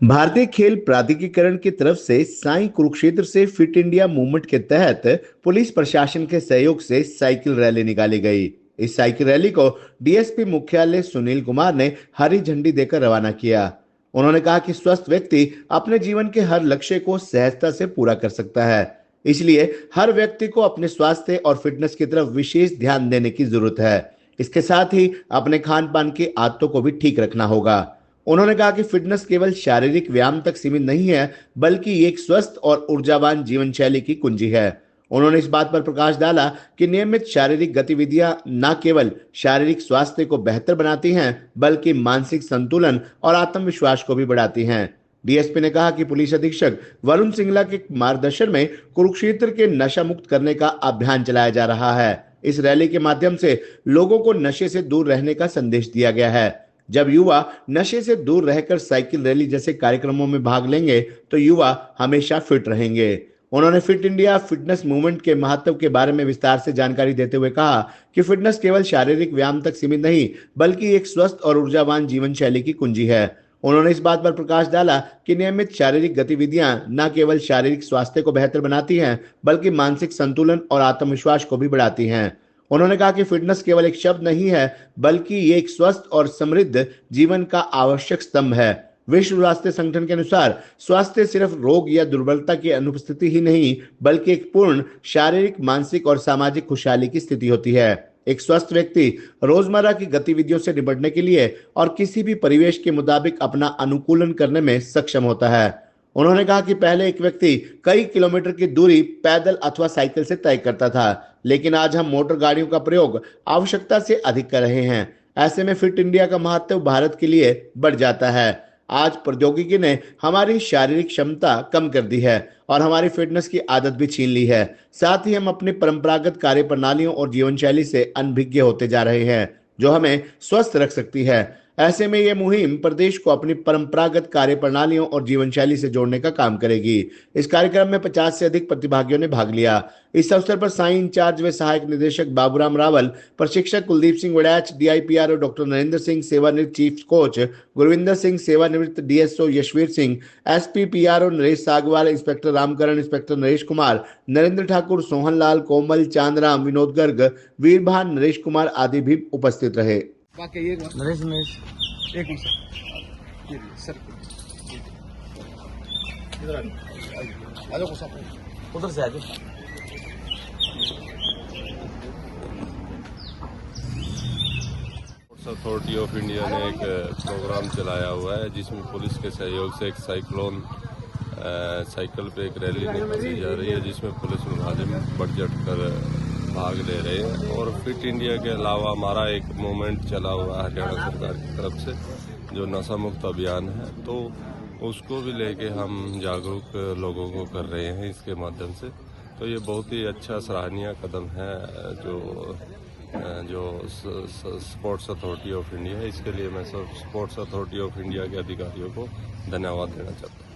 भारतीय खेल प्राधिकरण की तरफ से साई कुरुक्षेत्र से फिट इंडिया मूवमेंट के तहत पुलिस प्रशासन के सहयोग से साइकिल रैली निकाली गई। इस साइकिल रैली को डीएसपी मुख्यालय सुनील कुमार ने हरी झंडी देकर रवाना किया। उन्होंने कहा कि स्वस्थ व्यक्ति अपने जीवन के हर लक्ष्य को सहजता से पूरा कर सकता है, इसलिए हर व्यक्ति को अपने स्वास्थ्य और फिटनेस की तरफ विशेष ध्यान देने की जरूरत है। इसके साथ ही अपने खान पान की आदतों को भी ठीक रखना होगा। उन्होंने कहा कि फिटनेस केवल शारीरिक व्यायाम तक सीमित नहीं है, बल्कि ये एक स्वस्थ और ऊर्जावान जीवन शैली की कुंजी है। उन्होंने इस बात पर प्रकाश डाला कि नियमित शारीरिक गतिविधियां न केवल शारीरिक स्वास्थ्य को बेहतर बनाती हैं, बल्कि मानसिक संतुलन और आत्मविश्वास को भी बढ़ाती हैं। डीएसपी ने कहा कि पुलिस अधीक्षक वरुण सिंगला के मार्गदर्शन में कुरुक्षेत्र के नशा मुक्त करने का अभियान चलाया जा रहा है। इस रैली के माध्यम से लोगों को नशे से दूर रहने का संदेश दिया गया है। जब युवा नशे से दूर रहकर साइकिल रैली जैसे कार्यक्रमों में भाग लेंगे तो युवा हमेशा फिट रहेंगे। उन्होंने फिट इंडिया फिटनेस मूवमेंट के महत्व के बारे में विस्तार से जानकारी देते हुए कहा कि फिटनेस केवल शारीरिक व्यायाम तक सीमित नहीं, बल्कि एक स्वस्थ और ऊर्जावान जीवन शैली की कुंजी है। उन्होंने इस बात पर प्रकाश डाला कि नियमित शारीरिक गतिविधियां न केवल शारीरिक स्वास्थ्य को बेहतर बनाती हैं, बल्कि मानसिक संतुलन और आत्मविश्वास को भी बढ़ाती हैं। उन्होंने कहा कि फिटनेस केवल एक शब्द नहीं है, बल्कि ये एक स्वस्थ और समृद्ध जीवन का आवश्यक स्तंभ है। विश्व स्वास्थ्य संगठन के अनुसार स्वास्थ्य सिर्फ रोग या दुर्बलता की अनुपस्थिति ही नहीं, बल्कि एक पूर्ण शारीरिक, मानसिक और सामाजिक खुशहाली की स्थिति होती है। एक स्वस्थ व्यक्ति रोजमर्रा की गतिविधियों से निपटने के लिए और किसी भी परिवेश के मुताबिक अपना अनुकूलन करने में सक्षम होता है। उन्होंने कहा कि पहले एक व्यक्ति कई किलोमीटर की दूरी पैदल अथवा साइकिल से तय करता था, लेकिन आज हम मोटर गाड़ियों का प्रयोग आवश्यकता से अधिक कर रहे हैं। ऐसे में फिट इंडिया का महत्व भारत के लिए बढ़ जाता है। आज प्रौद्योगिकी ने हमारी शारीरिक क्षमता कम कर दी है और हमारी फिटनेस की आदत भी छीन ली है। साथ ही हम अपनी परंपरागत कार्य प्रणालियों और जीवन शैली से अनभिज्ञ होते जा रहे हैं, जो हमें स्वस्थ रख सकती है। ऐसे में यह मुहिम प्रदेश को अपनी परंपरागत कार्य प्रणालियों और जीवन शैली से जोड़ने का काम करेगी। इस कार्यक्रम में 50 से अधिक प्रतिभागियों ने भाग लिया। इस अवसर पर साई इंचार्ज व सहायक निदेशक बाबूराम रावल, प्रशिक्षक कुलदीप सिंह वड़ैच, डीआईपीआरओ डॉक्टर नरेंद्र सिंह, सेवानिवृत्त चीफ कोच गुरविंदर सिंह, सेवानिवृत्त DSO Yashvir Singh, SP PRO Naresh Sagwal, inspector Ramkaran, inspector Naresh Kumar, Narendra Thakur, Sohan Lal, Komal, Chandram, Vinod Garg, Virbhan, Naresh Kumar आदि भी उपस्थित रहे। नरेश एक सर उधर से आगे अथॉरिटी ऑफ इंडिया ने एक प्रोग्राम चलाया हुआ है, जिसमें पुलिस के सहयोग से एक साइकिल पे एक रैली निकाली जा रही है, जिसमें पुलिस मुलाजिम बढ़ चढ़ कर भाग ले रहे हैं। और फिट इंडिया के अलावा हमारा एक मूवमेंट चला हुआ है हरियाणा सरकार की तरफ से, जो नशा मुक्त अभियान है, तो उसको भी लेके हम जागरूक लोगों को कर रहे हैं इसके माध्यम से। तो ये बहुत ही अच्छा सराहनीय कदम है जो स्पोर्ट्स अथॉरिटी ऑफ इंडिया है। इसके लिए मैं सब स्पोर्ट्स अथॉरिटी ऑफ इंडिया के अधिकारियों को धन्यवाद देना चाहता हूँ।